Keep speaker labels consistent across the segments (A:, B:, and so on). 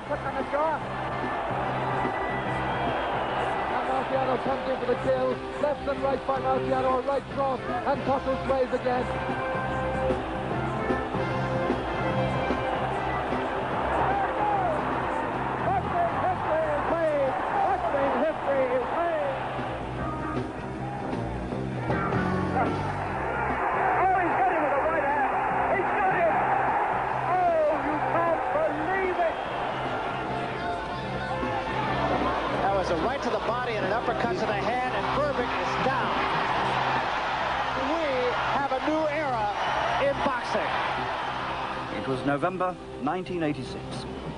A: uppercut on the jaw. And Marciano comes in for the kill. Left and right by Marciano, a right cross, and Tuttle sways again.
B: Right to the body and an uppercut to the head, and Berbick is down. We have a new era in boxing.
C: It was November 1986,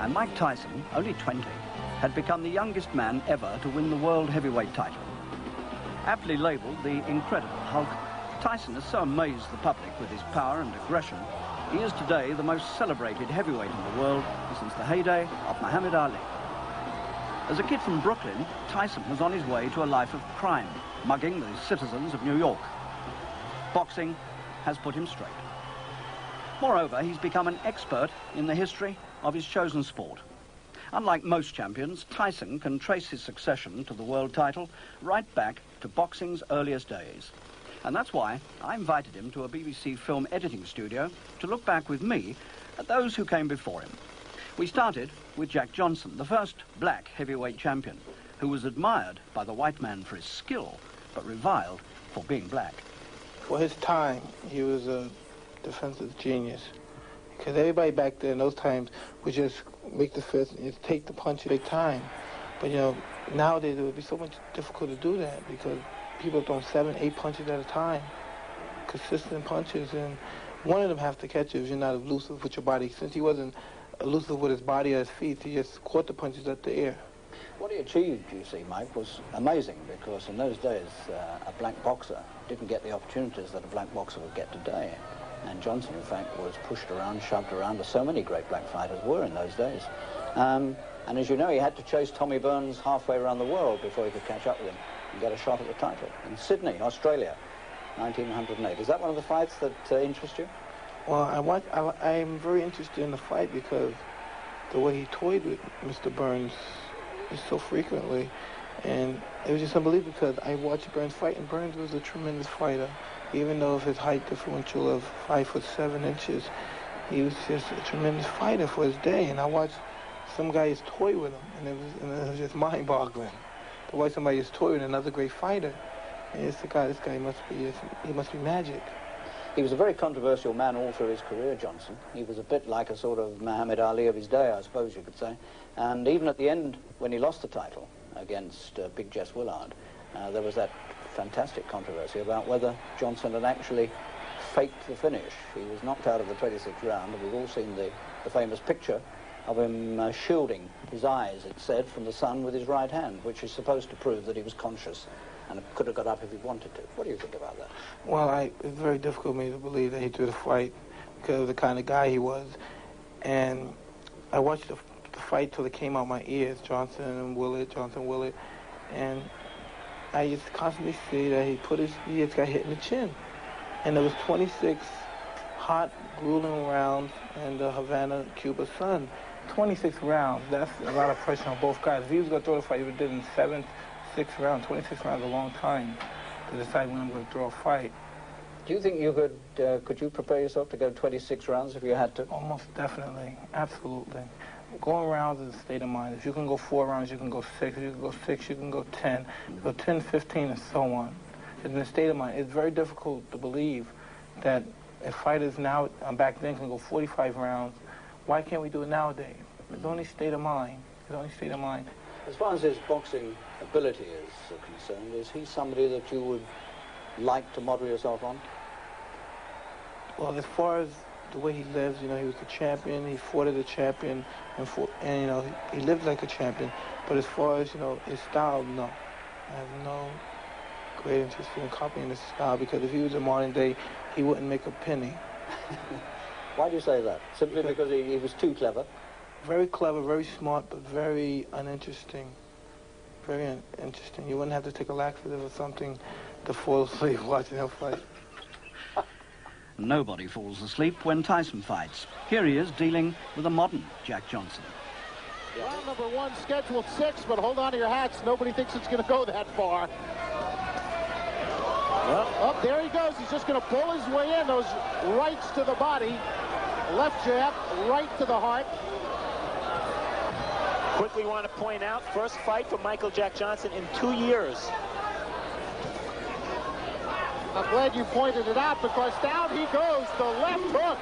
C: and Mike Tyson, only 20, had become the youngest man ever to win the world heavyweight title. Aptly labelled the Incredible Hulk, Tyson has so amazed the public with his power and aggression, he is today the most celebrated heavyweight in the world since the heyday of Muhammad Ali. As a kid from Brooklyn, Tyson was on his way to a life of crime, mugging the citizens of New York. Boxing has put him straight. Moreover, he's become an expert in the history of his chosen sport. Unlike most champions, Tyson can trace his succession to the world title right back to boxing's earliest days. And that's why I invited him to a BBC film editing studio to look back with me at those who came before him. We started with Jack Johnson, the first black heavyweight champion, who was admired by the white man for his skill, but reviled for being black.
D: For his time, he was a defensive genius. Because everybody back there in those times would just make the fist and just take the punch at a time. But, you know, nowadays it would be so much difficult to do that because people throw 7, 8 punches at a time. Consistent punches, and one of them has to catch you if you're not elusive with your body. Since he wasn't elusive with his body or his feet, he just caught the punches at the air.
B: What he achieved, you see, Mike, was amazing because in those days a black boxer didn't get the opportunities that a black boxer would get today. And Johnson, in fact, was pushed around, shoved around, as so many great black fighters were in those days. And as you know, he had to chase Tommy Burns halfway around the world before he could catch up with him and get a shot at the title. In Sydney, Australia, 1908. Is that one of the fights that interests you?
D: Well, I'm very interested in the fight because the way he toyed with Mr. Burns so frequently, and it was just unbelievable because I watched Burns fight, and Burns was a tremendous fighter. Even though of his height differential of 5'7" he was just a tremendous fighter for his day. And I watched some guys toy with him, and it was just mind-boggling to watch somebody just toy with another great fighter. And it's the guy. This guy must be magic.
B: He was a very controversial man all through his career, Johnson. He was a bit like a sort of Muhammad Ali of his day, I suppose you could say. And even at the end, when he lost the title against Big Jess Willard, there was that fantastic controversy about whether Johnson had actually faked the finish. He was knocked out of the 26th round, and we've all seen the famous picture of him shielding his eyes, it said, from the sun with his right hand, which is supposed to prove that he was conscious and could have got up if he wanted to. What do you think about that?
D: Well, it's very difficult for me to believe that he threw the fight because of the kind of guy he was. And I watched the fight till it came out my ears, Johnson and Willard, and I just constantly see that he just got hit in the chin. And there was 26 hot, grueling rounds in the Havana, Cuba sun. 26 rounds, that's a lot of pressure on both guys. If he was going to throw the fight, he would have did it in 6 rounds. 26 rounds is a long time to decide when I'm going to throw a fight.
B: Do you think you could you prepare yourself to go 26 rounds if you had to?
D: Almost definitely, absolutely. Going rounds is a state of mind. If you can go 4 rounds, you can go 6. If you can go 6, you can go 10. You go 10, 15, and so on. It's in a state of mind. It's very difficult to believe that if fighters now, back then, can go 45 rounds, why can't we do it nowadays? It's only state of mind. It's only state of mind.
B: As far as his boxing ability is concerned, is he somebody that you would like to model yourself on?
D: Well, as far as the way he lives, you know, he was a champion, he fought as a champion, and you know, he lived like a champion. But as far as, you know, his style, no. I have no great interest in copying his style because if he was in modern day, he wouldn't make a penny.
B: Why do you say that? Simply because he was too clever?
D: Very clever, very smart, but very uninteresting. Very uninteresting. You wouldn't have to take a laxative or something to fall asleep watching him fight.
C: Nobody falls asleep when Tyson fights. Here he is dealing with a modern Jack Johnson.
E: Round number 1, scheduled 6, but hold on to your hats. Nobody thinks it's going to go that far. Up there he goes. He's just going to pull his way in. Those rights to the body. Left jab, right to the heart.
F: Quickly want to point out, first fight for Michael Jack Johnson in 2 years.
E: I'm glad you pointed it out, because down he goes. The left hook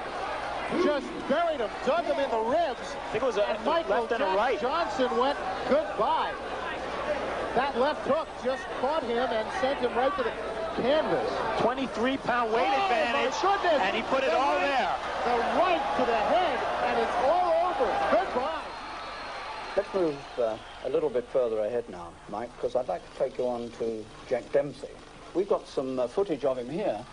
E: just buried him, dug him in the ribs.
F: I think it was a
E: Michael
F: left and a right.
E: Johnson went goodbye. That left hook just caught him and sent him right to the canvas.
F: 23-pound weight advantage,
E: my goodness.
F: and he put it all there.
E: The right to the head, and it's all over. Goodbye.
B: Let's move a little bit further ahead now, Mike, because I'd like to take you on to Jack Dempsey. We've got some footage of him here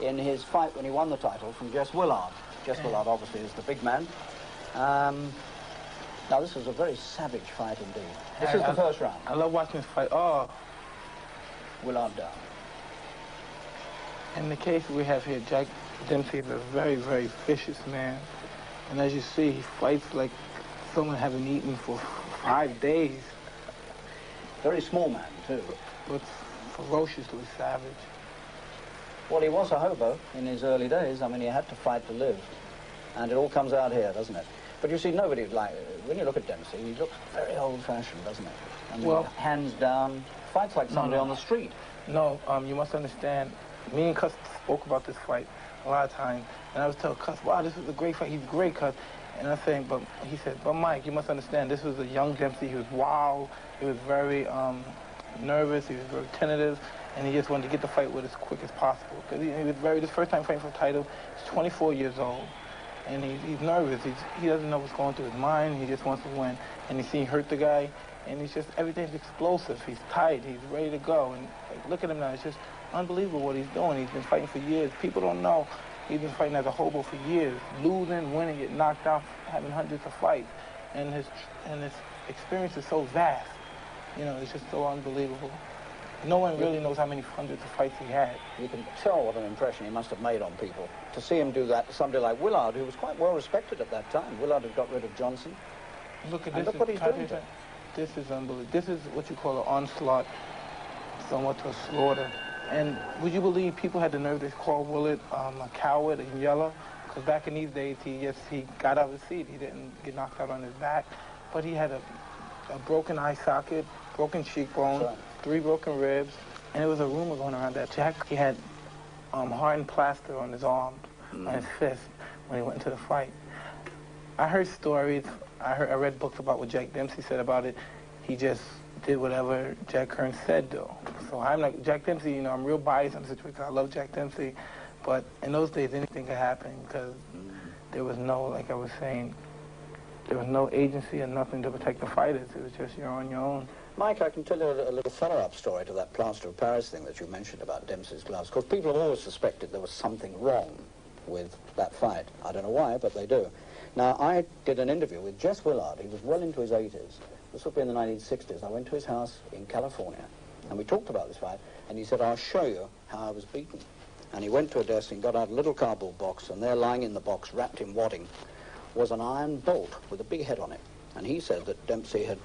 B: in his fight when he won the title from Jess Willard. Jess Willard, obviously, is the big man. Now, this was a very savage fight indeed. This is the first round.
D: I love watching this fight. Oh.
B: Willard down.
D: In the case we have here, Jack Dempsey is a very, very vicious man. And as you see, he fights like someone having eaten for 5 days.
B: Very small man, too.
D: But ferociously savage.
B: Well, he was a hobo in his early days. I mean, he had to fight to live. And it all comes out here, doesn't it? But you see, nobody, like, when you look at Dempsey, he looks very old-fashioned, doesn't he? I mean, well, hands down, fights like somebody on the street.
D: No, you must understand, me and Cuss spoke about this fight a lot of times, and I was telling Cuss, wow, this is a great fight, he's great, Cuss. And I was saying, but he said, but Mike, you must understand, this was a young Dempsey, he was wild, he was very nervous, he was very tentative, and he just wanted to get the fight with as quick as possible. Because he was this first time fighting for the title, he's 24 years old. And he's nervous. He doesn't know what's going through his mind. He just wants to win. And he hurt the guy, and he's just, everything's explosive. He's tight. He's ready to go. And like, look at him now. It's just unbelievable what he's doing. He's been fighting for years. People don't know. He's been fighting as a hobo for years, losing, winning, getting knocked out, having hundreds of fights. And his experience is so vast. You know, it's just so unbelievable. No one really knows how many hundreds of fights he had.
B: You can tell what an impression he must have made on people. To see him do that to somebody like Willard, who was quite well respected at that time. Willard had got rid of Johnson.
D: Look at
B: and
D: this.
B: Look what he's doing.
D: This is unbelievable. This is what you call an onslaught, somewhat to a slaughter. And would you believe people had the nerve to call Willard a coward and yeller? Because back in these days, he got out of the seat. He didn't get knocked out on his back. But he had a broken eye socket, broken cheekbone, right. 3 broken ribs, and there was a rumor going around that Jack, he had hardened plaster on his arms, on his fist, when he went into the fight. I heard stories, I read books about what Jack Dempsey said about it. He just did whatever Jack Hearn said, though. So I'm like, Jack Dempsey, you know, I'm real biased on the situation. I love Jack Dempsey, but in those days, anything could happen because there was no, like I was saying, there was no agency and nothing to protect the fighters. It was just you're on your own.
B: Mike, I can tell you a little follow-up story to that plaster of Paris thing that you mentioned about Dempsey's gloves. Because people have always suspected there was something wrong with that fight. I don't know why, but they do. Now, I did an interview with Jess Willard. He was well into his 80s. This would be in the 1960s. I went to his house in California, and we talked about this fight, and he said, I'll show you how I was beaten. And he went to a desk and got out a little cardboard box, and there lying in the box, wrapped in wadding, was an iron bolt with a big head on it. And he said that Dempsey had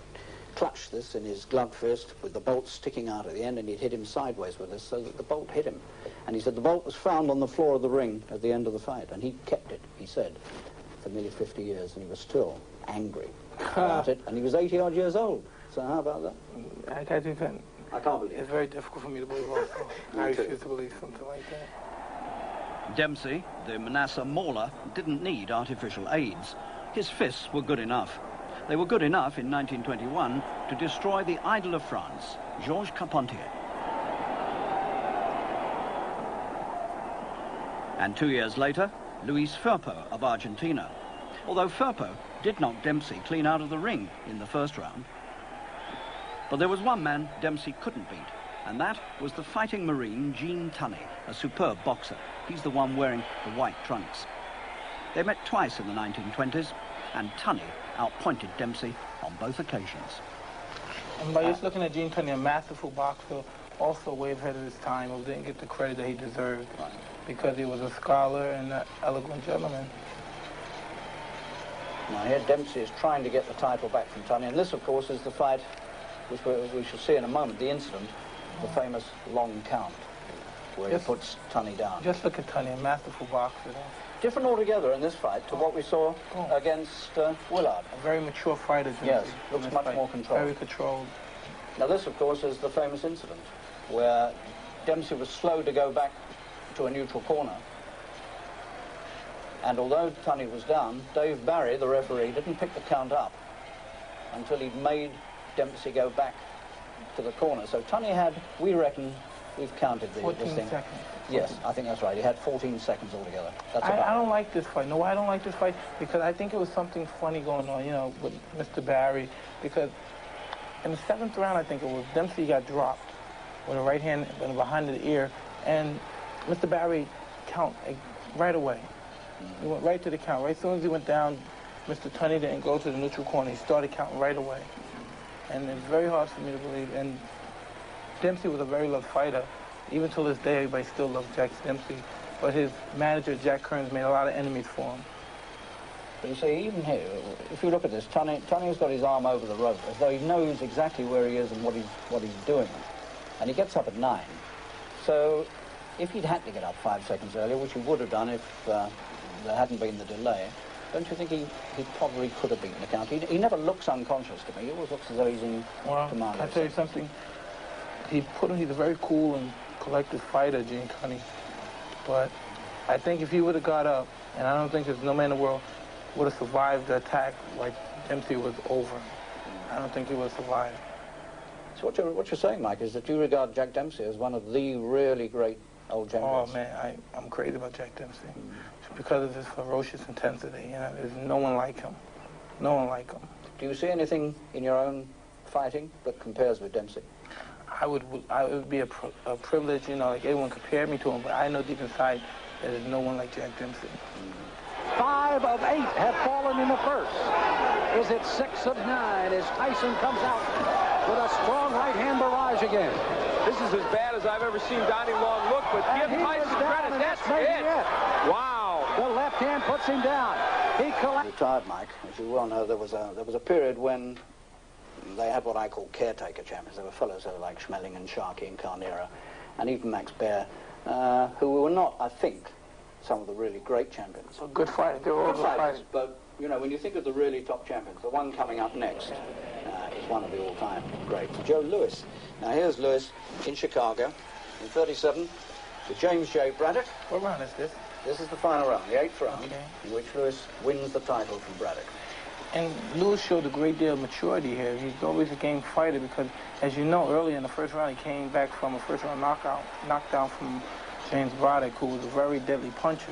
B: clutched this in his gloved fist with the bolt sticking out at the end, and he'd hit him sideways with this so that the bolt hit him. And he said the bolt was found on the floor of the ring at the end of the fight, and he kept it, he said, for nearly 50 years, and he was still angry about it, and he was 80-odd years old. So how about that?
D: I can't believe it. It's very difficult for me to believe also. I refuse to believe something like that.
C: Dempsey, the Manasseh mauler, didn't need artificial aids. His fists were good enough. They were good enough in 1921 to destroy the idol of France, Georges Carpenter. And 2 years later, Luis Firpo of Argentina. Although Firpo did knock Dempsey clean out of the ring in the first round. But there was one man Dempsey couldn't beat, and that was the fighting Marine Gene Tunney, a superb boxer. He's the one wearing the white trunks. They met twice in the 1920s, and Tunney outpointed Dempsey on both occasions.
D: And by just looking at Gene Tunney, a masterful boxer, also way ahead of his time, who didn't get the credit that he deserved because he was a scholar and an eloquent gentleman.
B: Now here Dempsey is trying to get the title back from Tunney, and this, of course, is the fight which we shall see in a moment, the incident, the famous long count, where he puts Tunney down.
D: Just look at Tunney, a masterful boxer.
B: Different altogether in this fight to what we saw against Willard.
D: A very mature fighter, Dempsey.
B: Yes, looks much more controlled.
D: Very controlled.
B: Now this, of course, is the famous incident where Dempsey was slow to go back to a neutral corner. And although Tunney was down, Dave Barry, the referee, didn't pick the count up until he'd made Dempsey go back to the corner. So Tunney had, we reckon, we've counted the
D: 14
B: thing.
D: seconds.
B: Yes, I think that's right. He had 14 seconds altogether. That's
D: I don't like this fight. No, I don't like this fight because I think it was something funny going on, you know, with Mr. Barry. Because in the 7th round, I think it was, Dempsey got dropped with a right hand behind the ear, and Mr. Barry count right away. He went right to the count. Right as soon as he went down, Mr. Tunney didn't go to the neutral corner. He started counting right away. And it's very hard for me to believe. And Dempsey was a very loved fighter. Even till this day, everybody still loves Jack Dempsey. But his manager, Jack Kearns, made a lot of enemies for him.
B: But you see, even here, if you look at this, Tunney's got his arm over the rope, as though he knows exactly where he is and what he's doing. And he gets up at 9. So if he'd had to get up 5 seconds earlier, which he would have done if there hadn't been the delay, don't you think he probably could have beaten the count? He never looks unconscious to me. He always looks as though he's in command.
D: I'll tell you something. He's a very cool and collected fighter, Gene Tunney. But I think if he would have got up, and I don't think there's no man in the world would have survived the attack like Dempsey was over. I don't think he would have survived.
B: So what you're saying, Mike, is that you regard Jack Dempsey as one of the really great old champions.
D: Oh, man, I'm crazy about Jack Dempsey. Because of his ferocious intensity, you know, there's no one like him. No one like him.
B: Do you see anything in your own fighting that compares with Dempsey?
D: It would be a privilege, you know, like everyone compared me to him, but I know deep inside that there's no one like Jack Dempsey.
G: 5 of 8 have fallen in the first. Is it 6 of 9 as Tyson comes out with a strong right-hand barrage again?
H: This is as bad as I've ever seen Donnie Long look, but give Tyson credit. That's it. Wow.
G: The left hand puts him down. He collects.
B: Retired, Mike. As you well know, there was a period when they had what I call caretaker champions. There were fellows who were like Schmeling and Sharkey and Carnera, and even Max Baer, who were not, I think, some of the really great champions.
D: Good fighters. They were all good fighters.
B: But, you know, when you think of the really top champions, the one coming up next is one of the all-time greats, Joe Louis. Now, here's Louis in Chicago in 37 with James J. Braddock.
D: What round is this?
B: This is the final round, the 8th round, in which Louis wins the title from Braddock.
D: And Louis showed a great deal of maturity here. He's always a game fighter because, as you know, earlier in the first round, he came back from a first-round knockdown from James Braddock, who was a very deadly puncher.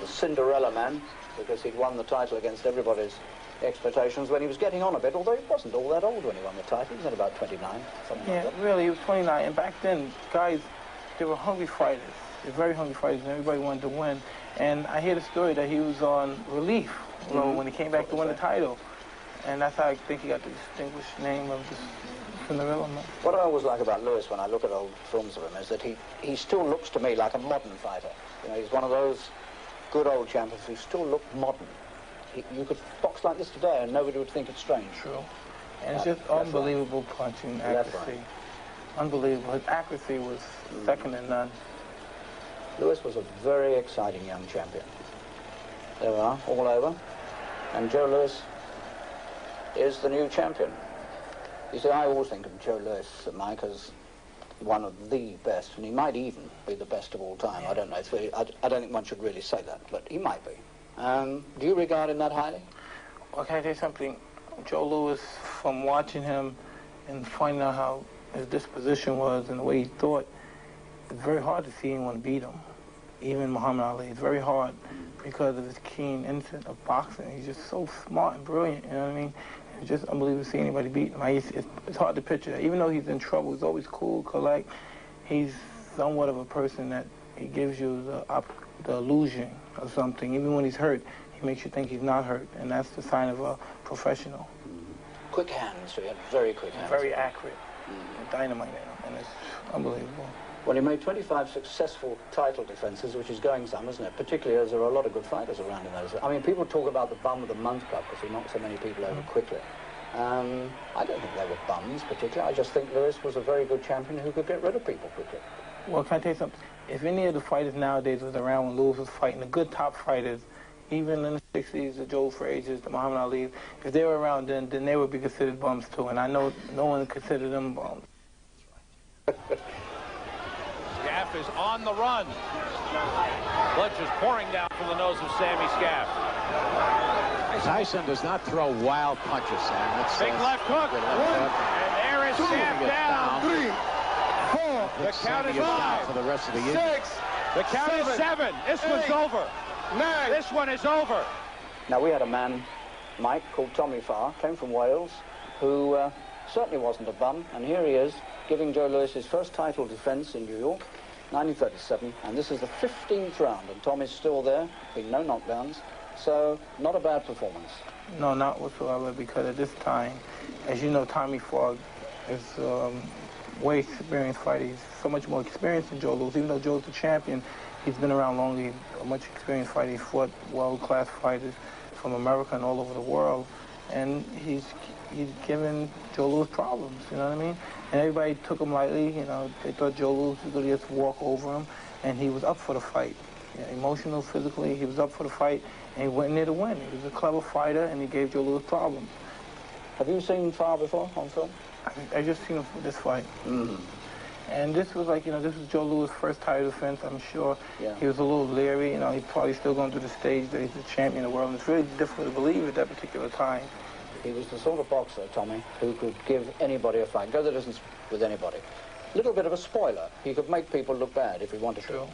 B: The Cinderella man, because he'd won the title against everybody's expectations when he was getting on a bit, although he wasn't all that old when he won the title. He was at about 29, something like that.
D: Really, he was 29. And back then, guys, they were hungry fighters. They were very hungry fighters, and everybody wanted to win. And I hear the story that he was on relief when he came back to win the title. And that's how I think he got the distinguished name of the Cinderella man.
B: What I always like about Louis when I look at old films of him is that he still looks to me like a modern fighter. You know, he's one of those good old champions who still look modern. You could box like this today and nobody would think it's strange.
D: True. And it's just unbelievable punching accuracy. Right. Unbelievable. His accuracy was second to none.
B: Louis was a very exciting young champion. There we are, all over. And Joe Louis is the new champion. You see, I always think of Joe Louis, Mike, as one of the best, and he might even be the best of all time. I don't know. I don't think one should really say that, but he might be. Do you regard him that highly?
D: Well, can I tell you something? Joe Louis, from watching him and finding out how his disposition was and the way he thought, it's very hard to see anyone beat him. Even Muhammad Ali. It's very hard because of his keen instinct of boxing. He's just so smart and brilliant, you know what I mean? It's just unbelievable to see anybody beat him. It's hard to picture that. Even though he's in trouble, he's always cool, collect. He's somewhat of a person that he gives you the illusion of something. Even when he's hurt, he makes you think he's not hurt, and that's the sign of a professional.
B: Quick hands, so he had very quick hands.
D: Very accurate. Dynamite in him, and it's unbelievable.
B: Well, he made 25 successful title defences, which is going some, isn't it? Particularly as there are a lot of good fighters around in those. I mean, people talk about the bum of the month club because he knocked so many people over quickly. I don't think they were bums, particularly. I just think Lewis was a very good champion who could get rid of people quickly.
D: Well, can I tell you something? If any of the fighters nowadays was around when Lewis was fighting, the good top fighters, even in the 60s, the Joe Frazier's, the Muhammad Ali's, if they were around then they would be considered bums too. And I know no one considered them bums.
I: Scaff is on the run. Blood just pouring down from the nose of Sammy Scaff.
E: Tyson does not throw wild punches, Sam. That's
I: big left hook. And there is Scaff down. 3, 4. The count is 5.
E: For the rest of the year.
I: 6. The count is 7. This one's over. 9. This one is over.
B: Now, we had a man, Mike, called Tommy Farr, came from Wales, who certainly wasn't a bum. And here he is, giving Joe Louis his first title defense in New York, 1937. And this is the 15th round, and Tommy's still there, being no knockdowns. So, not a bad performance.
D: No, not whatsoever, because at this time, as you know, Tommy Farr is way experienced fighter. He's so much more experienced than Joe Louis. Even though Joe's the champion, he's been around longer. He's a much experienced fighter. He fought world-class fighters from America and all over the world. And he's given Joe Louis problems, you know what I mean? And everybody took him lightly, you know. They thought Joe Louis was going to just walk over him, and he was up for the fight. Yeah, emotional, physically, he was up for the fight, and he went in there to win. He was a clever fighter, and he gave Joe Louis problems.
B: Have you seen Farr before on film?
D: I just seen him for this fight.
B: Mm-hmm.
D: And this was like, you know, this was Joe Louis' first title defense, I'm sure.
B: Yeah.
D: He was a little leery, you know, he's probably still going through the stage that he's the champion of the world, and it's really difficult to believe at that particular time.
B: He was the sort of boxer, Tommy, who could give anybody a fight, go the distance with anybody. Little bit of a spoiler. He could make people look bad if he wanted to.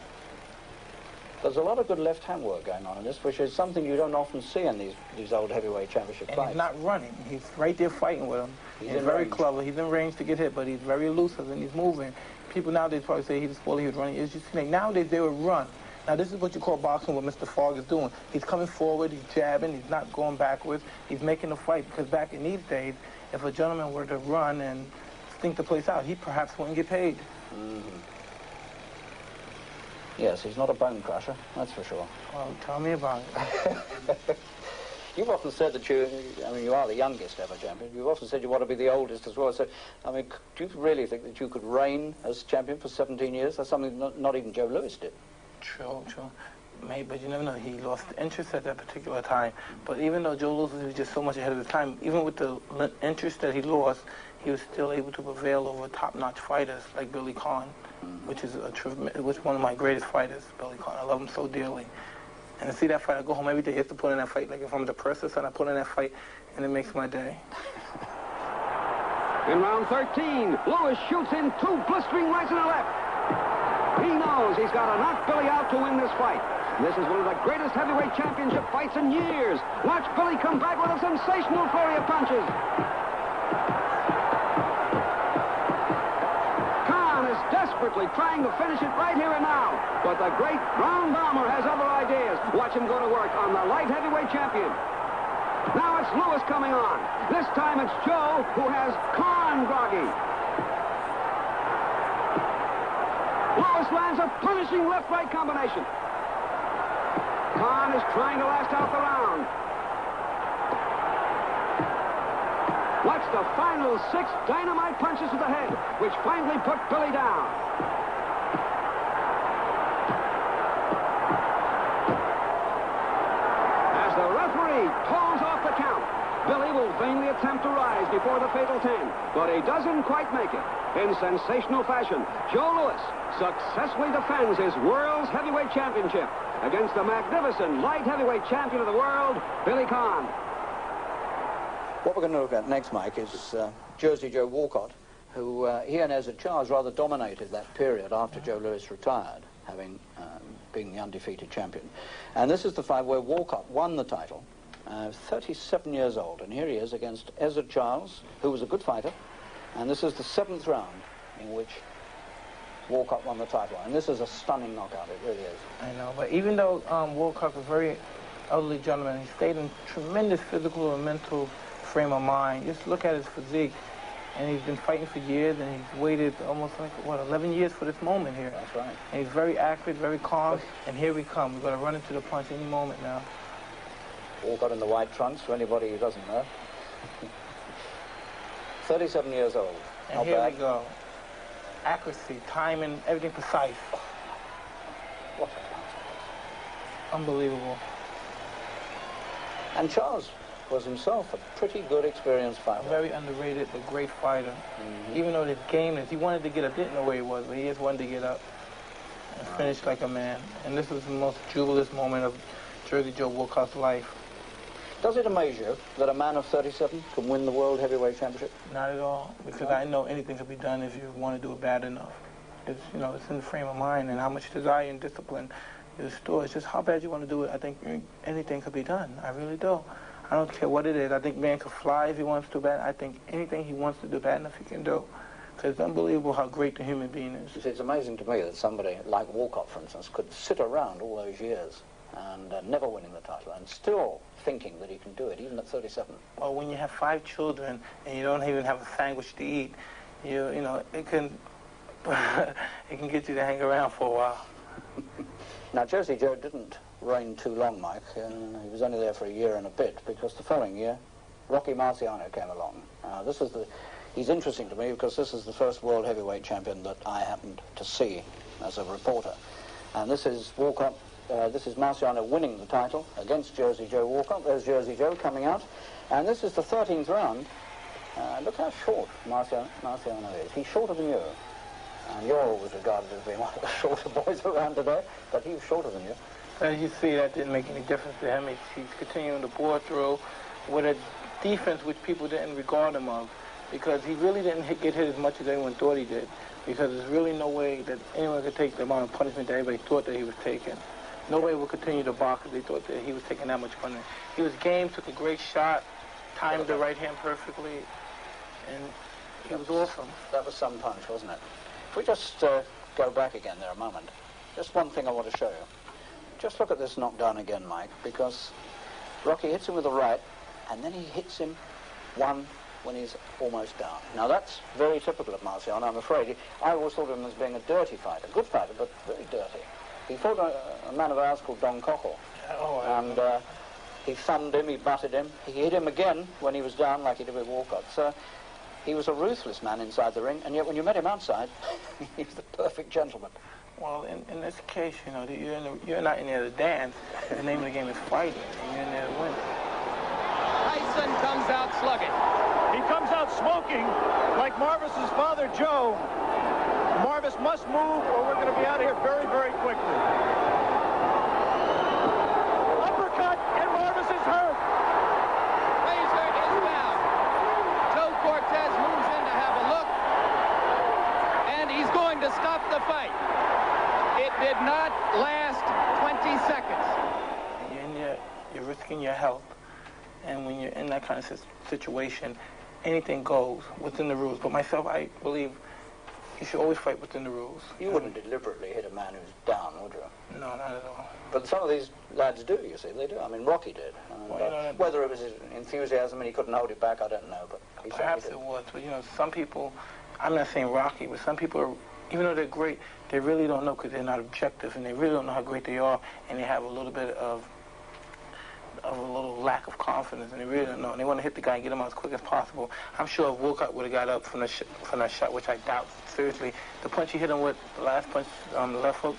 B: There's a lot of good left-hand work going on in this, which is something you don't often see in these old heavyweight championship fights.
D: And he's not running. He's right there fighting with him. He's very clever. He's in range to get hit, but he's very elusive and he's moving. People nowadays probably say he's a spoiler, he was running. It's just, you know, nowadays they would run. Now, this is what you call boxing, what Mr. Fogg is doing. He's coming forward, he's jabbing, he's not going backwards. He's making a fight, because back in these days, if a gentleman were to run and stink the place out, he perhaps wouldn't get paid.
B: Mm-hmm. Yes, he's not a bone crusher, that's for sure.
D: Well, tell me about it.
B: You've often said that you are the youngest ever champion. You've often said you want to be the oldest as well. So, I mean, do you really think that you could reign as champion for 17 years? That's something not even Joe Louis did.
D: True. Maybe, but you never know. He lost interest at that particular time. But even though Joe Louis was just so much ahead of his time, even with the interest that he lost, he was still able to prevail over top-notch fighters like Billy Conn, which is one of my greatest fighters, Billy Conn. I love him so dearly. And to see that fight, I go home every day just to put in that fight. Like if I'm depressed or something, I put in that fight, and it makes my day.
G: In round 13, Louis shoots in 2 blistering rights and a left. He knows he's got to knock Billy out to win this fight. This is one of the greatest heavyweight championship fights in years. Watch Billy come back with a sensational flurry of punches. Khan is desperately trying to finish it right here and now. But the great Brown Bomber has other ideas. Watch him go to work on the light heavyweight champion. Now it's Louis coming on. This time it's Joe who has Khan groggy. Louis lands a punishing left-right combination. Khan is trying to last out the round. Watch the final 6 dynamite punches to the head, which finally put Billy down. As the referee calls off the count, Billy will vainly attempt to rise before the fatal 10, but he doesn't quite make it. In sensational fashion, Joe Louis successfully defends his world's heavyweight championship against the magnificent light heavyweight champion of the world, Billy Conn.
B: What we're going to look at next, Mike, is Jersey Joe Walcott, who he and Ezzard Charles rather dominated that period after Joe Louis retired, having been the undefeated champion. And this is the fight where Walcott won the title, 37 years old, and here he is against Ezzard Charles, who was a good fighter, and this is the 7th round in which Walcott won the title, and this is a stunning knockout, it really is.
D: I know, but even though Walcott was a very elderly gentleman, he stayed in tremendous physical and mental frame of mind. Just look at his physique, And he's been fighting for years, and he's waited almost like, what, 11 years for this moment here.
B: That's right.
D: And he's very accurate, very calm, and here we come. We're going to run into the punch any moment now.
B: Walcott in the white trunks, for anybody who doesn't know. 37 years old.
D: And here we go. Accuracy, timing, everything precise.
B: What a punch.
D: Unbelievable.
B: And Charles was himself a pretty good, experienced fighter.
D: Very underrated, but great fighter. Even though his game is, he wanted to get up, didn't know where he was, but he just wanted to get up and finish like a man. And this was the most jubilous moment of Jersey Joe Walcott's life.
B: Does it amaze you that a man of 37 can win the World Heavyweight Championship?
D: Not at all, because I know anything can be done if you want to do it bad enough. It's, you know, it's in the frame of mind and how much desire and discipline is stored. It's just how bad you want to do it. I think anything could be done. I really do. I don't care what it is. I think man could fly if he wants to bad. I think anything he wants to do bad enough he can do. Because it's unbelievable how great the human being is.
B: You see, it's amazing to me that somebody like Walcott, for instance, could sit around all those years and never winning the title and still thinking that he can do it, even at 37.
D: Well, when you have 5 children and you don't even have a sandwich to eat, you know, it can it can get you to hang around for a while.
B: Now, Jersey Joe didn't reign too long, Mike. He was only there for a year and a bit, because the following year, Rocky Marciano came along. He's interesting to me because this is the first World Heavyweight Champion that I happened to see as a reporter. And this is Walcott, this is Marciano winning the title against Jersey Joe Walcott. There's Jersey Joe coming out. And this is the 13th round. Look how short Marciano is. He's shorter than you. And you're always regarded as being one of the shorter boys around today, but he was shorter than you.
D: As you see, that didn't make any difference to him. He's continuing to bore through with a defense which people didn't regard him of, because he really didn't get hit as much as everyone thought he did, because there's really no way that anyone could take the amount of punishment that everybody thought that he was taking. Nobody would continue to box if they thought that he was taking that much punishment. He was game, took a great shot, timed the right hand perfectly, and he was awesome.
B: That was some punch, wasn't it? If we just go back again there a moment, just one thing I want to show you. Just look at this knockdown again, Mike, because Rocky hits him with the right, and then he hits him one when he's almost down. Now, that's very typical of Marciano, I'm afraid. I always thought of him as being a dirty fighter, good fighter, but very dirty. He fought a man of ours called Don Coco, and he thumbed him, he butted him. He hit him again when he was down, like he did with Walcott. So he was a ruthless man inside the ring, and yet when you met him outside, he was the perfect gentleman.
D: Well, in this case, you know, you're not in there to dance. The name of the game is fighting, and you're in there to win.
F: Tyson comes out slugging.
E: He comes out smoking like Marvis's father, Joe. Marvis must move, or we're going to be out of here very, very quickly. Uppercut, and Marvis is hurt.
F: Razor is down. Joe Cortez moves in to have a look, and he's going to stop the fight. It did not last 20 seconds.
D: You're in there, you're risking your health, and when you're in that kind of situation, anything goes within the rules. But myself, I believe you should always fight within the rules.
B: You wouldn't deliberately hit a man who's down, would you?
D: No, not at all.
B: But some of these lads do, you see, they do. I mean, Rocky did. And,
D: well, you know,
B: whether it was his enthusiasm and he couldn't hold it back, I don't know. But he
D: perhaps it was. But, you know, some people, I'm not saying Rocky, but some people are, even though they're great, they really don't know because they're not objective, and they really don't know how great they are, and they have a little bit of a little lack of confidence, and they really don't know. And they want to hit the guy and get him out as quick as possible. I'm sure if Walcott would have got up from that shot, which I doubt seriously, the punch he hit him with, the last punch on the left hook,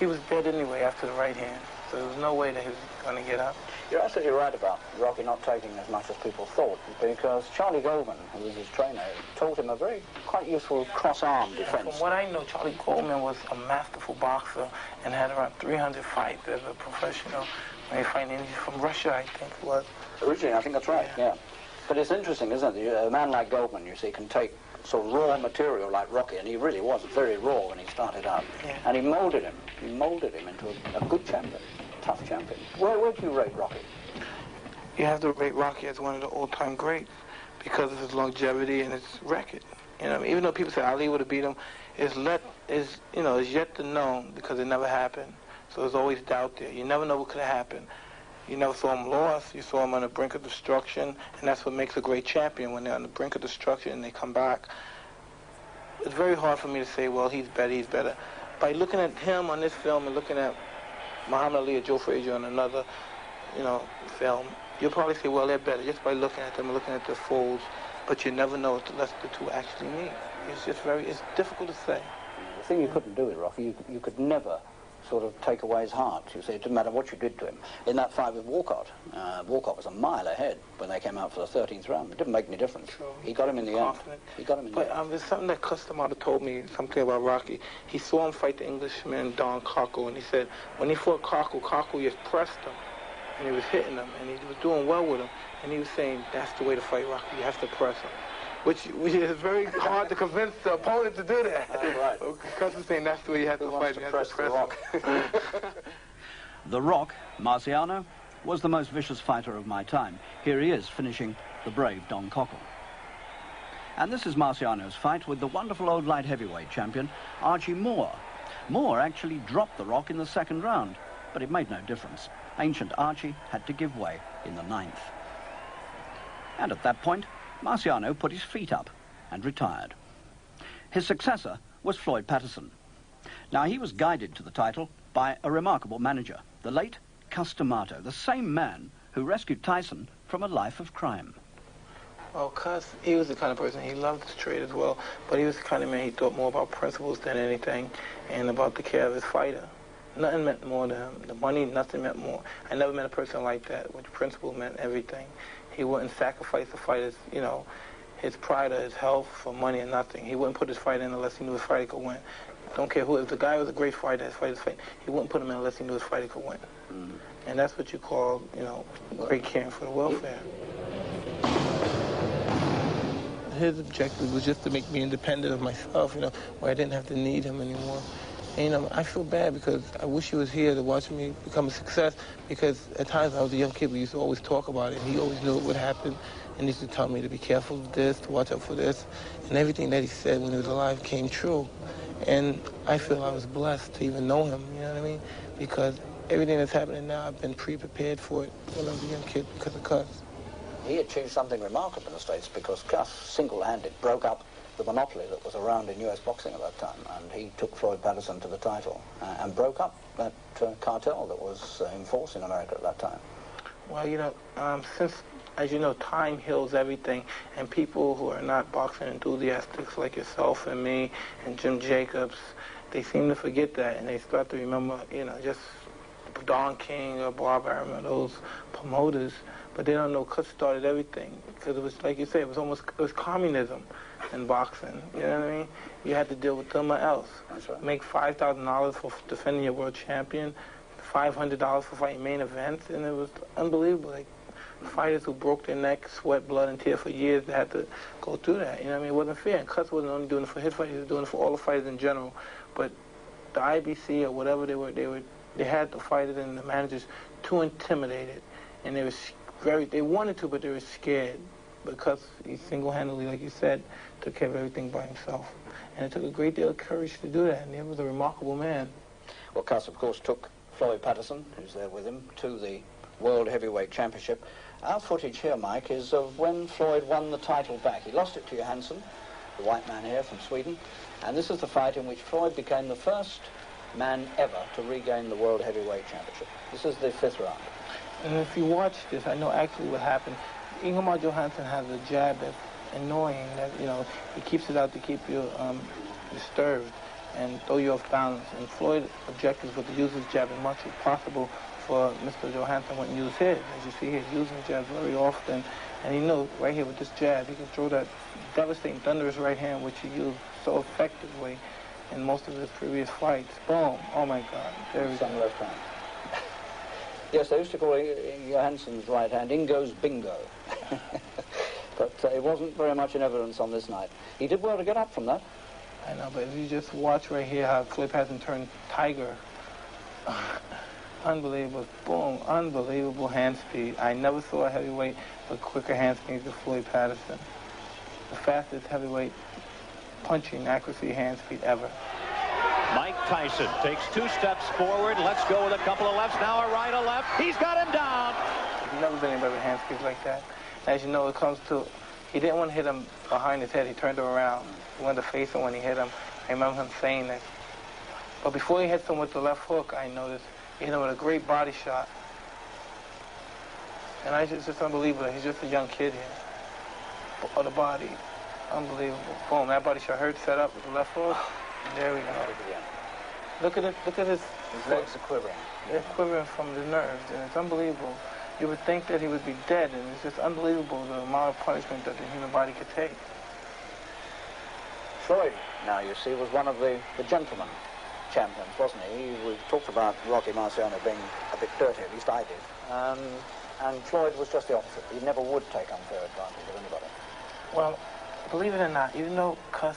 D: he was dead anyway after the right hand. So there was no way that he was going to get up.
B: You're absolutely right about Rocky not taking as much as people thought, because Charlie Goldman, who was his trainer, taught him a very quite useful cross-arm defense.
D: From what I know, Charlie Goldman was a masterful boxer and had around 300 fights as a professional. When he fighting from Russia, I think it was.
B: Originally, I think that's right, yeah. But it's interesting, isn't it? A man like Goldman, you see, can take sort of raw material like Rocky, and he really was very raw when he started out.
D: Yeah.
B: And he molded him. He molded him into a good champion, a tough champion. Where do you rate Rocky?
D: You have to rate Rocky as one of the all-time greats because of his longevity and his record. You know, even though people say Ali would have beat him, it's yet to know because it never happened. So there's always doubt there. You never know what could have happened. You never saw him lost. You saw him on the brink of destruction, and that's what makes a great champion, when they're on the brink of destruction and they come back. It's very hard for me to say, well, he's better, he's better. By looking at him on this film and looking at Muhammad Ali or Joe Frazier on another, film, you'll probably say, well, they're better, just by looking at them and looking at their folds, but you never know unless the two actually meet. It's difficult to say.
B: The thing you couldn't do with Rocky, you could never sort of take away his heart. You see, it didn't matter what you did to him. In that fight with Walcott, Walcott was a mile ahead when they came out for the 13th round. It didn't make any difference.
D: Sure.
B: He got him in the end. He got him in the end.
D: But there's something that Customato told me, something about Rocky. He saw him fight the Englishman, Don Cockle, and he said, when he fought Cockle, Cockle just pressed him, and he was hitting him, and he was doing well with him, and he was saying, that's the way to fight Rocky, you have to press him. Which is very hard to convince the opponent to do that.
B: Right.
D: Because he's saying that's the way you have to fight. You have to press him.
C: The Rock, Marciano, was the most vicious fighter of my time. Here he is, finishing the brave Don Cockle. And this is Marciano's fight with the wonderful old light heavyweight champion, Archie Moore. Moore actually dropped the Rock in the second round, but it made no difference. Ancient Archie had to give way in the 9th. And at that point, Marciano put his feet up and retired. His successor was Floyd Paterson. Now, he was guided to the title by a remarkable manager, the late Customato, the same man who rescued Tyson from a life of crime.
D: Well, Cus, he was the kind of person, he loved to trade as well, but he was the kind of man, he thought more about principles than anything, and about the care of his fighter. Nothing meant more to him. The money, nothing meant more. I never met a person like that, which principle meant everything. He wouldn't sacrifice the fighter's, his pride or his health for money or nothing. He wouldn't put his fight in unless he knew his fighter could win. Don't care who. If the guy was a great fighter, his fighter's fight, he wouldn't put him in unless he knew his fighter could win. Mm-hmm. And that's what you call, great caring for the welfare. His objective was just to make me independent of myself, where I didn't have to need him anymore. And, I feel bad because I wish he was here to watch me become a success, because at times I was a young kid, we used to always talk about it, and he always knew it would happen, and he used to tell me to be careful of this, to watch out for this, and everything that he said when he was alive came true. And I feel I was blessed to even know him, you know what I mean? Because everything that's happening now, I've been pre-prepared for it when I was a young kid because of Cus.
B: He achieved something remarkable in the States because Cus single-handed broke up the monopoly that was around in U.S. boxing at that time, and he took Floyd Paterson to the title and broke up that cartel that was in force in America at that time.
D: Well, since, as you know, time heals everything, and people who are not boxing enthusiasts like yourself and me and Jim Jacobs, they seem to forget that, and they start to remember, just Don King or Bob Arum or those promoters, but they don't know Cus started everything, because it was, like you say, it was communism in boxing, you know what I mean? You had to deal with them or else.
B: That's right.
D: Make $5,000 for defending your world champion, $500 for fighting main events, and it was unbelievable. Like, fighters who broke their neck, sweat, blood, and tears for years, they had to go through that, you know what I mean? It wasn't fair, and Cus wasn't only doing it for his fight, he was doing it for all the fighters in general. But the IBC or whatever they had the fighters and the managers too intimidated, and they wanted to, but they were scared, because he single-handedly, like you said, took care of everything by himself. And it took a great deal of courage to do that, and he was a remarkable man.
B: Well, Cus, of course, took Floyd Paterson, who's there with him, to the World Heavyweight Championship. Our footage here, Mike, is of when Floyd won the title back. He lost it to Johansson, the white man here from Sweden, and this is the fight in which Floyd became the first man ever to regain the World Heavyweight Championship. This is the 5th round.
D: And if you watch this, I know actually what happened. Ingemar Johansson has a jab that's annoying, that, he keeps it out to keep you disturbed and throw you off balance. And Floyd's objective was to use his jab as much as possible for Mr. Johansson wouldn't use his. As you see here, he's using jabs very often. And he knew right here with this jab, he can throw that devastating, thunderous right hand, which he used so effectively in most of his previous fights. Boom. Oh, my God. There we go.
B: Some left hand. Yes, they used to call Johansson's right hand Ingo's bingo. But it wasn't very much in evidence on this night. He did well to get up from that.
D: I know, but if you just watch right here how Floyd Patterson turned tiger. Unbelievable. Boom. Unbelievable hand speed. I never saw a heavyweight with quicker hand speed than Floyd Patterson. The fastest heavyweight punching accuracy hand speed ever.
I: Mike Tyson takes 2 steps forward. Let's go with a couple of lefts. Now a right, a left. He's got him down.
D: He's never been anybody with hand skills like that. As you know, it comes to, he didn't want to hit him behind his head. He turned him around. He wanted to face him when he hit him. I remember him saying that. But before he hits him with the left hook, I noticed he hit him with a great body shot. And it's just unbelievable. He's just a young kid here. On the body, unbelievable. Boom, that body shot hurt, set up with the left hook. There we go. Look at it. Look at his
B: legs are quivering.
D: They're quivering from the nerves, and it's unbelievable. You would think that he would be dead, and it's just unbelievable the amount of punishment that the human body could take.
B: Floyd, now you see, was one of the gentleman champions, wasn't he? We talked about Rocky Marciano being a bit dirty, at least I did. And Floyd was just the opposite. He never would take unfair advantage of anybody.
D: Well, believe it or not, even though Cuss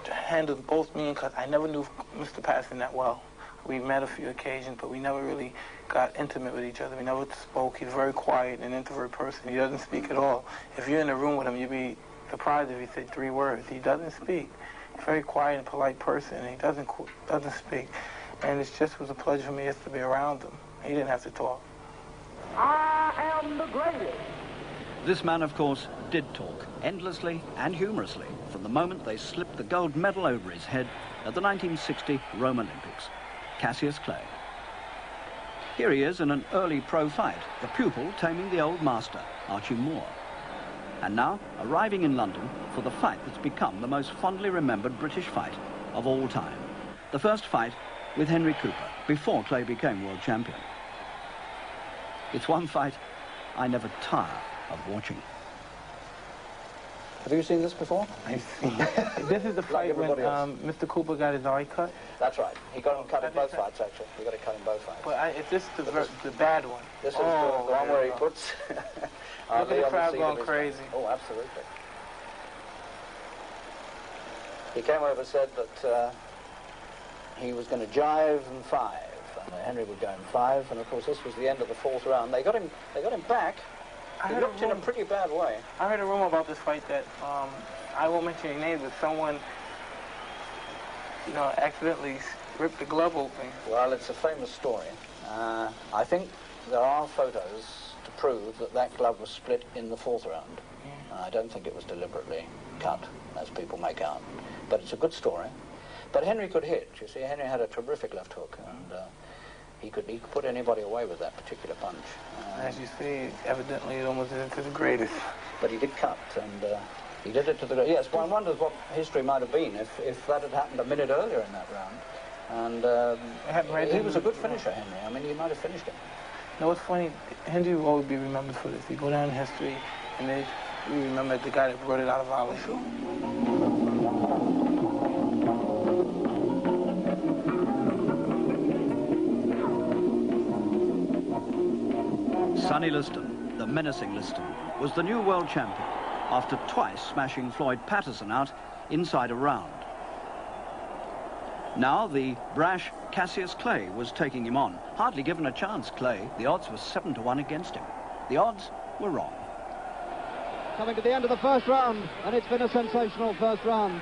D: handled both me and Cuss, I never knew Mr. Paterson that well. We met a few occasions, but we never really got intimate with each other. We never spoke. He's a very quiet and introvert person. He doesn't speak at all. If you're in a room with him, you'd be surprised if he said 3 words. He doesn't speak. He's a very quiet and polite person, and he doesn't speak. And it just was a pleasure for me just to be around him. He didn't have to talk.
J: I am the greatest.
C: This man, of course, did talk, endlessly and humorously, from the moment they slipped the gold medal over his head at the 1960 Rome Olympics. Cassius Clay. Here he is in an early pro fight, the pupil taming the old master, Archie Moore. And now, arriving in London for the fight that's become the most fondly remembered British fight of all time. The first fight with Henry Cooper, before Clay became world champion. It's one fight I never tire of watching.
B: Have you seen this before?
D: I've seen it. This is the fight when Mr. Cooper got his eye cut.
B: That's right. He got him cut in both fights, actually. He got it cut in both fights.
D: But is this the bad one?
B: This is the one where he puts...
D: Look at the crowd going crazy.
B: Oh, absolutely. He came over and said that he was going to jive in 5, and Henry would go in 5, and of course this was the end of the 4th round. They got him back. He looked in a pretty bad way.
D: I heard a rumor about this fight that, I won't mention any names, but someone, accidentally ripped the glove open.
B: Well, it's a famous story. I think there are photos to prove that that glove was split in the 4th round. Yeah. I don't think it was deliberately cut, as people make out. But it's a good story. But Henry could hit. You see, Henry had a terrific left hook, and he could put anybody away with that particular punch.
D: As you see, evidently it almost did it to the greatest.
B: But he did cut, and he did it to the greatest. Yes, one wonders what history might have been if that had happened a minute earlier in that round. And he was a good finisher, Henry. I mean, he might have finished him.
D: No, what's funny, Henry will always be remembered for this. You go down in history, and we remember the guy that brought it out of our show.
C: Sonny Liston, the menacing Liston, was the new world champion after twice smashing Floyd Paterson out inside a round. Now the brash Cassius Clay was taking him on. Hardly given a chance, Clay. The odds were 7-1 against him. The odds were wrong.
J: Coming to the end of the first round, and it's been a sensational first round.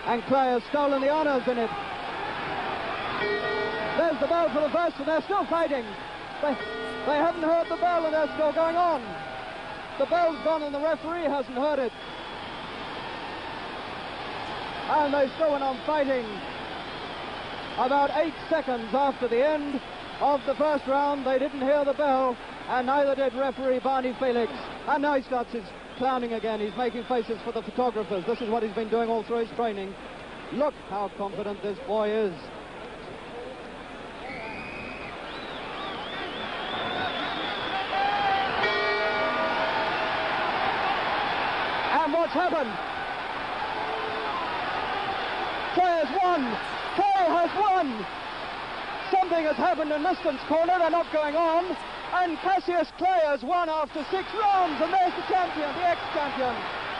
J: And Clay has stolen the honours in it. There's the bell for the first, and they're still fighting. They haven't heard the bell, and they're still going on. The bell's gone, and the referee hasn't heard it. And they still went on fighting. About 8 seconds after the end of the first round, they didn't hear the bell, and neither did referee Barney Felix. And now he starts his clowning again. He's making faces for the photographers. This is what he's been doing all through his training. Look how confident this boy is. And what's happened? Clay has won! Clay has won! Something has happened in Liston's corner. They're not going on. And Cassius Clay has won after 6 rounds. And there's the champion, the ex-champion,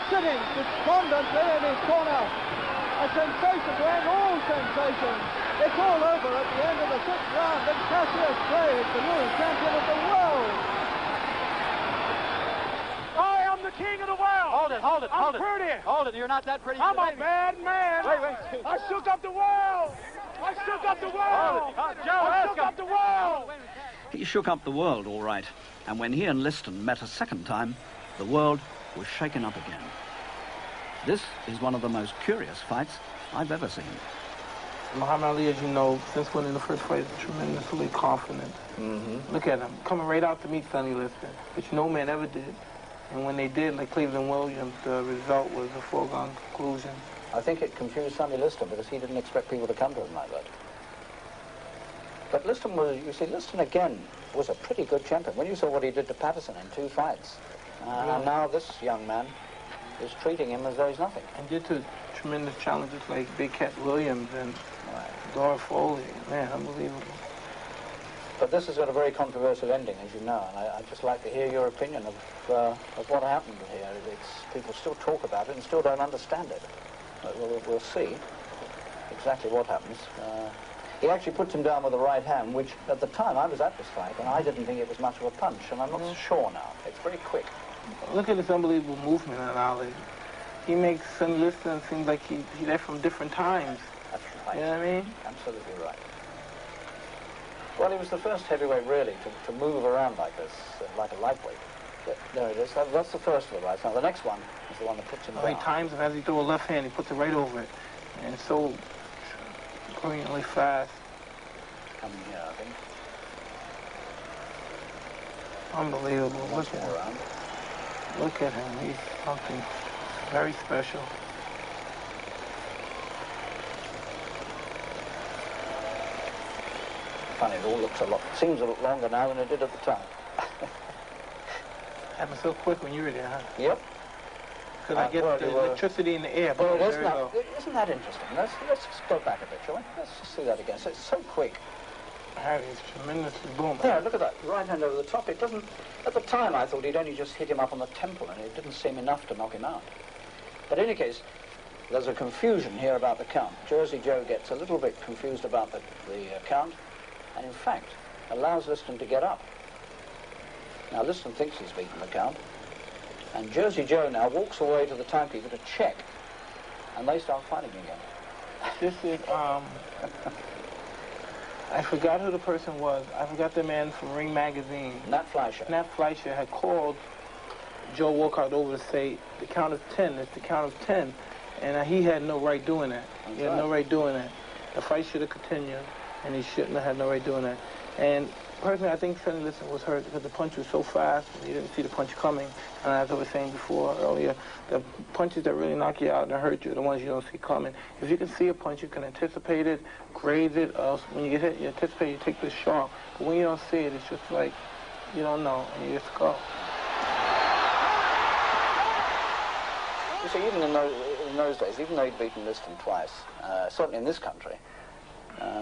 J: sitting despondently in his corner. A sensation to end all sensations. It's all over at the end of the 6th round. And Cassius Clay is the new champion of the world.
H: I am the king of the world! Hold it, hold it, hold it.
E: I'm pretty.
H: Hold it, you're not that pretty.
E: I'm a bad man.
H: Wait.
E: I shook up the world. I shook up the world.
H: Joe,
E: I
H: ask
E: shook
H: him.
E: up the world.
C: He shook up the world, all right. And when he and Liston met a second time, the world was shaken up again. This is one of the most curious fights I've ever seen.
D: Muhammad Ali, as you know, since winning the first fight, is tremendously confident. Look at him, coming right out to meet Sonny Liston, which no man ever did. And when they did, like Cleveland Williams, the result was a foregone conclusion.
B: I think it confused Sonny Liston because he didn't expect people to come to him like that. But Liston was, you see, Liston again was a pretty good champion. When you saw what he did to Paterson in 2 fights, and now this young man is treating him as though he's nothing.
D: And due to tremendous challenges like Big Cat Williams and Dora Foley, man, unbelievable.
B: But this has got a very controversial ending, as you know, and I'd just like to hear your opinion of what happened here. People still talk about it and still don't understand it. But we'll see exactly what happens. He actually puts him down with the right hand, which at the time I was at this fight, and I didn't think it was much of a punch, and I'm not so sure now. It's very quick.
D: Look at this unbelievable movement in Ali. He makes Sonny Liston seem like he's there from different times.
B: That's right.
D: You know what I mean?
B: Absolutely right. Well, he was the first heavyweight, really, to move around like this, like a lightweight. There it is. That's the first of the rights. Now, the next one is the one that puts him down.
D: He times him as he throws a left hand, he puts it right over it. And it's so brilliantly fast.
B: Coming here, I think.
D: Unbelievable.
B: Look at him.
D: Look at him. He's something very special.
B: Funny, it all looks seems a lot longer now than it did at the time.
D: Happened so quick when you were there, huh?
B: Yep.
D: Because I get the electricity in the air.
B: Well, isn't that interesting? Let's just go back a bit, shall we? Let's just see that again. So it's so quick.
D: Harry is tremendously booming.
B: Yeah, look at that. Right hand over the top. It doesn't... At the time, I thought he'd only just hit him up on the temple, and it didn't seem enough to knock him out. But in any case, there's a confusion here about the count. Jersey Joe gets a little bit confused about the count, and in fact, allows Liston to get up. Now, Liston thinks he's beaten the count, and Jersey Joe now walks away to the timekeeper to check, and they start fighting again.
D: This is, I forgot who the person was. I forgot the man from Ring Magazine.
B: Nat Fleischer.
D: Nat Fleischer had called Joe Walcott over to say, the count of 10, it's the count of 10. And he had no right doing that. He had no right doing that. The fight should have continued, and he shouldn't have had no right doing that. And personally, I think Sonny Liston was hurt because the punch was so fast, and he didn't see the punch coming. And as I was saying before, earlier, the punches that really knock you out and hurt you are the ones you don't see coming. If you can see a punch, you can anticipate it, graze it, or else when you get hit, you anticipate, you take this sharp. But when you don't see it, it's just like, you don't know, and you just go.
B: You see, even in those days, even though he'd beaten Liston twice, certainly in this country,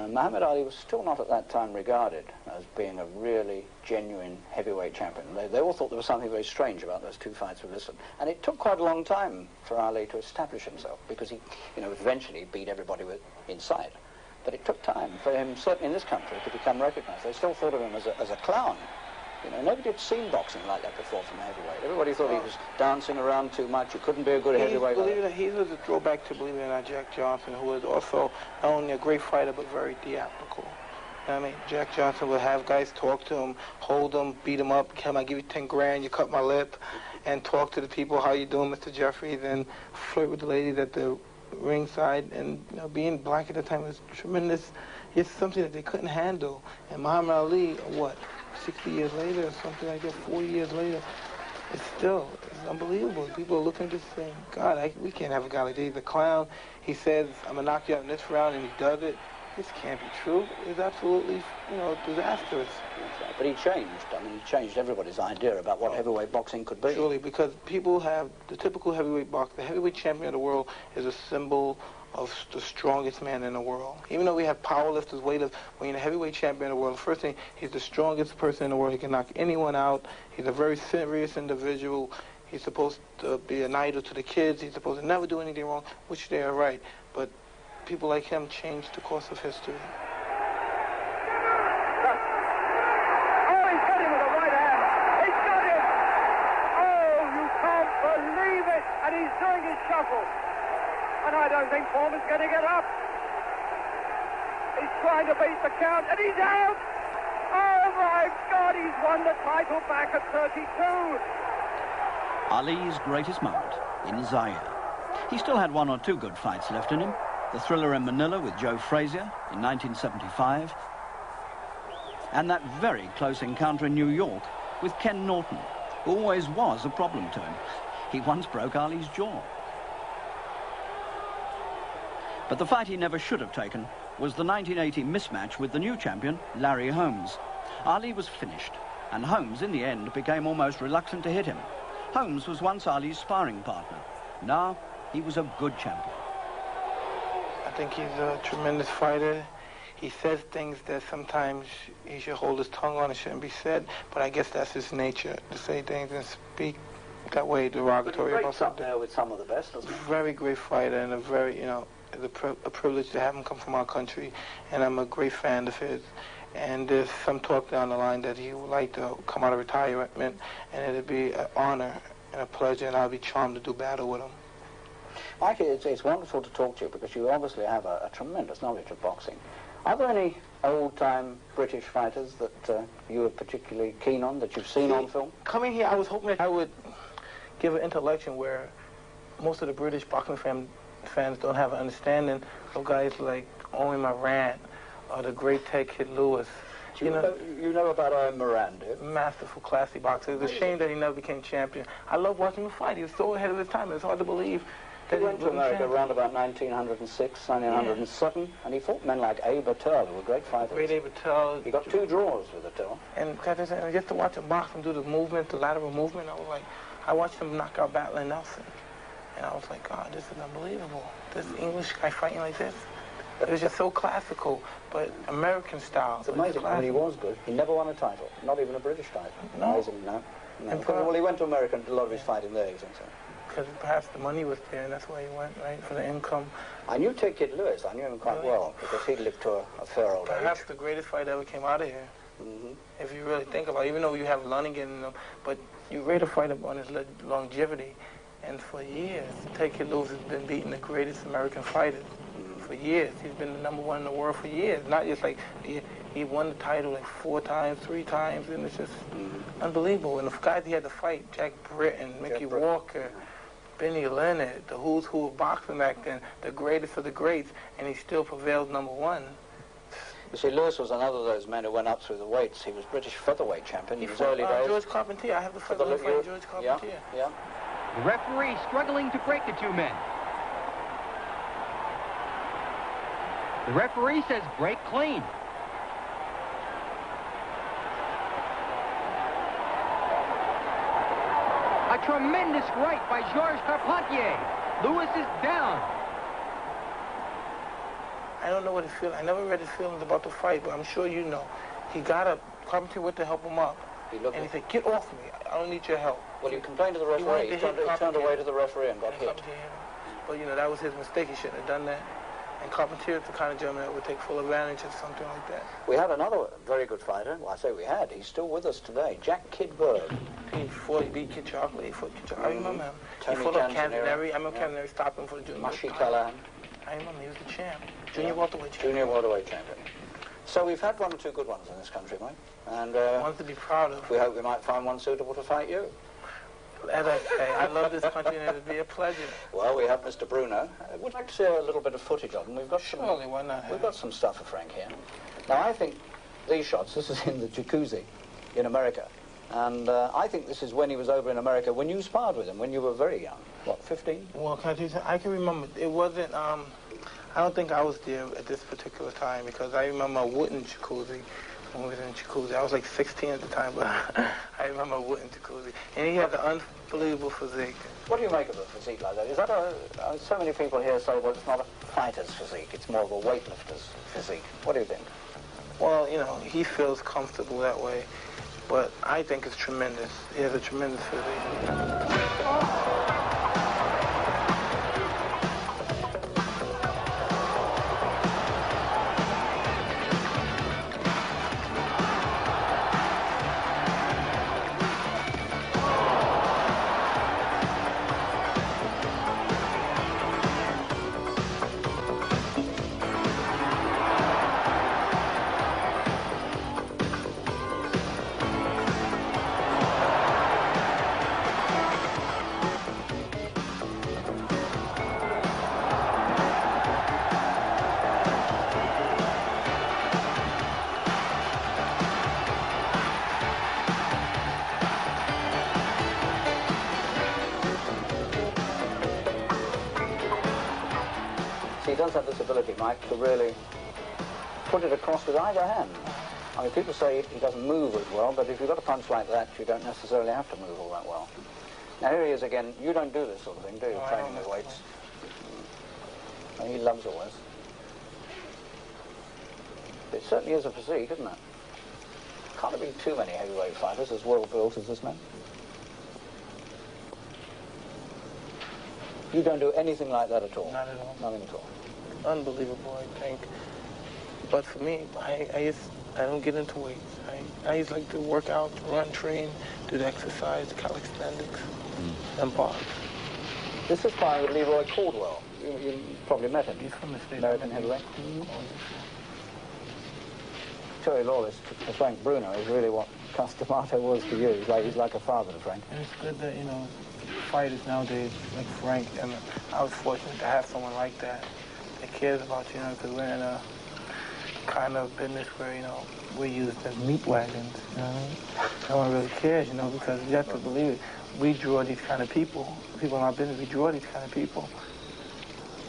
B: Muhammad Ali was still not at that time regarded as being a really genuine heavyweight champion. They all thought there was something very strange about those 2 fights with Liston. And it took quite a long time for Ali to establish himself, because he, eventually beat everybody in sight. But it took time for him, certainly in this country, to become recognized. They still thought of him as a clown. Nobody had seen boxing like that before from a heavyweight. Everybody thought he was dancing around too much. You couldn't be a good heavyweight.
D: He was a throwback to, believe it or not, Jack Johnson, who was also not only a great fighter, but very theatrical. You know what I mean? Jack Johnson would have guys talk to him, hold him, beat him up. Can I give you 10 grand? You cut my lip. And talk to the people, how you doing, Mr. Jeffries? And flirt with the ladies at the ringside. And being black at the time was tremendous. It's something that they couldn't handle. And Muhammad Ali, 60 years later or something like that, 40 years later, it's unbelievable. People are looking at this saying, God, we can't have a guy like that. He's a clown. He says, I'm going to knock you out in this round, and he does it. This can't be true. It's absolutely, disastrous.
B: But he changed. He changed everybody's idea about what heavyweight boxing could be.
D: Surely, because people have the typical heavyweight boxer. The heavyweight champion of the world is a symbol of the strongest man in the world. Even though we have powerlifters, weightlifters, when you're a heavyweight champion of the world, the first thing, he's the strongest person in the world. He can knock anyone out. He's a very serious individual. He's supposed to be an idol to the kids. He's supposed to never do anything wrong, which they are right. But people like him changed the course of history.
E: Oh, he's got him with the right hand. He's got him. Oh, you can't believe it.
J: I don't think Foreman's going to get up. He's trying to beat the count, and he's out! Oh, my God, he's won the title back at 32.
C: Ali's greatest moment in Zaire. He still had one or two good fights left in him. The thriller in Manila with Joe Frazier in 1975. And that very close encounter in New York with Ken Norton, who always was a problem to him. He once broke Ali's jaw. But the fight he never should have taken was the 1980 mismatch with the new champion, Larry Holmes. Ali was finished, and Holmes, in the end, became almost reluctant to hit him. Holmes was once Ali's sparring partner. Now, he was a good champion.
D: I think he's a tremendous fighter. He says things that sometimes he should hold his tongue on and shouldn't be said, but I guess that's his nature, to say things and speak that way derogatory about something.
B: Up there with some of the best, doesn't he?
D: Very great fighter, and a very, you know, it's a privilege to have him come from our country, and I'm a great fan of his. And there's some talk down the line that he would like to come out of retirement, and it'd be an honor and a pleasure, and I'll be charmed to do battle with him.
B: Mike, it's wonderful to talk to you because you obviously have a tremendous knowledge of boxing. Are there any old-time British fighters that you were particularly keen on, that you've seen on film?
D: Coming here, I was hoping that I would give an intellection where most of the British boxing fans don't have an understanding of guys like Owen Moran or the great Ted Kid Lewis.
B: You know about Owen Moran, do you?
D: Masterful, classy boxer. It's a shame that he never became champion. I love watching him fight. He was so ahead of his time. It's hard to believe.
B: He went to America around about 1906, 1907, and he fought men like Abe Turl, who were great fighters.
D: Great Abe Turl.
B: He got 2 draws with the Turl.
D: And just to watch him box and do the movement, the lateral movement, I watched him knock out Battler Nelson. And I was like, God, this is unbelievable. This English guy fighting like this. It was just so classical, but American style.
B: It's amazing. When he was good, he never won a title, not even a British title.
D: No.
B: Amazing, no. Well, he went to America and did a lot of his fighting there, you think so?
D: Because perhaps the money was there, and that's why he went, right, for the income.
B: I knew Ted Kid Lewis. I knew him quite well, because he lived to a fair old age.
D: Perhaps the greatest fight ever came out of here.
B: Mm-hmm.
D: If you really think about it, even though you have Lonigan, but you rate a fighter on his longevity. And for years, Ted Kid Lewis has been beating the greatest American fighters. For years. He's been the #1 in the world for years. Not just like, he won the title like 4 times, 3 times, and it's just unbelievable. And the guys he had to fight, Jack Britton, Mickey Walker, Benny Leonard, the who's who of boxing back then, the greatest of the greats, and he still prevailed #1.
B: You see, Lewis was another of those men who went up through the weights. He was British featherweight champion in his early days.
D: George Carpenter. I have the fight with George Carpenter.
B: Yeah.
K: The referee struggling to break the 2 men. The referee says break clean. A tremendous right by Georges Carpentier. Lewis is down.
D: I don't know what his feelings. I never read his feelings about the fight, but I'm sure you know. He got up. Carpentier went to help him up. He said, "Get off me. I don't need your help."
B: Well, he complained to the referee. He turned away to the referee and got hit.
D: But, you know, that was his mistake. He shouldn't have done that. And Carpentier is the kind of gentleman that would take full advantage of something like that.
B: We had another very good fighter. Well, I say we had. He's still with us today. Jack Kid Bird.
D: He beat Kid Chocolate. He fought Kid Chocolate. I remember him. He fought Cantonary. I remember Cantonary stopped him for the junior.
B: Mushy Callahan.
D: I remember. He was the champ. Junior welterweight champion.
B: Junior welterweight champion. So we've had 1 or 2 good ones in this country, Mike. And
D: ones to be proud of.
B: We hope we might find one suitable to fight you.
D: As I say, I love this country and it would be a pleasure.
B: Well, we have Mr. Bruno. Would like to see a little bit of footage of him. We've got
D: Surely, why not?
B: We've got some stuff for Frank here. Now, I think these shots, this is in the jacuzzi in America. And I think this is when he was over in America, when you sparred with him, when you were very young. What, 15?
D: Well, can I tell you something? I can remember. It wasn't, I don't think I was there at this particular time because I remember a wooden jacuzzi. When we was in jacuzzi, I was like 16 at the time, but I remember a wooden jacuzzi. And he had an unbelievable physique.
B: What do you make of a physique like that? Is that so many people here say, well, it's not a fighter's physique, it's more of a weightlifter's physique. What do you think?
D: Well, you know, he feels comfortable that way, but I think it's tremendous. He has a tremendous physique.
B: He does have this ability, Mike, to really put it across with either hand. I mean, people say he doesn't move as well, but if you've got a punch like that, you don't necessarily have to move all that well. Now, here he is again. You don't do this sort of thing, do you?
D: No,
B: Training with weights. He loves all this. It certainly is a physique, isn't it? Can't have been too many heavyweight fighters as well built as this man. You don't do anything like that at all?
D: Not at all.
B: Nothing at all.
D: Unbelievable, I think. But for me, I don't get into weights. I just like to work out, run, train, do the exercise, calisthenics, and box.
B: This is by Leroy Caldwell. You probably met him.
D: He's from the States.
B: American heavyweight. Terry Lawless to Frank Bruno is really what Castellamato was to you. He's like a father to Frank.
D: And it's good that, you know, fighters nowadays, like Frank, and I was fortunate to have someone like that cares about you, know, because we're in a kind of business where, you know, we're used as meat wagons, you know what I mean? No one really cares, you know, because you have to believe it. We draw these kind of people. People in our business, we draw these kind of people.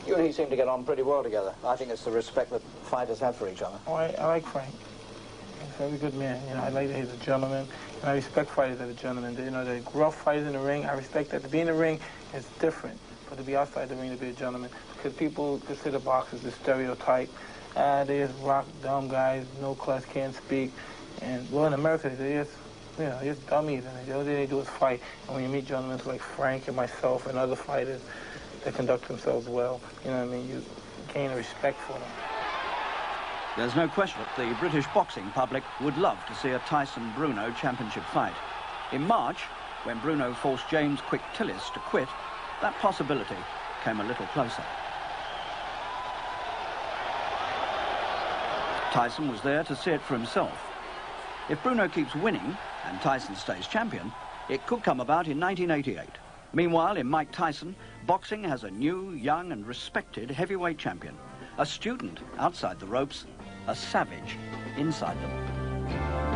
B: You and he seem to get on pretty well together. I think it's the respect that fighters have for each other.
D: Oh, I like Frank. He's a very good man. You know, I like that he's a gentleman, and I respect fighters that are gentlemen. You know, the rough fighters in the ring, I respect that. To be in the ring is different, but to be outside the ring to be a gentleman, because people consider boxers a stereotype. They just rock dumb guys, no class, can't speak. And well, in America, they just, you know, just dummies, and the only thing they do is fight. And when you meet gentlemen like Frank and myself and other fighters that conduct themselves well, you know what I mean, you gain a respect for them.
C: There's no question that the British boxing public would love to see a Tyson-Bruno championship fight. In March, when Bruno forced James Quick Tillis to quit, that possibility came a little closer. Tyson was there to see it for himself. If Bruno keeps winning and Tyson stays champion, it could come about in 1988. Meanwhile, in Mike Tyson, boxing has a new, young and respected heavyweight champion. A student outside the ropes, a savage inside them.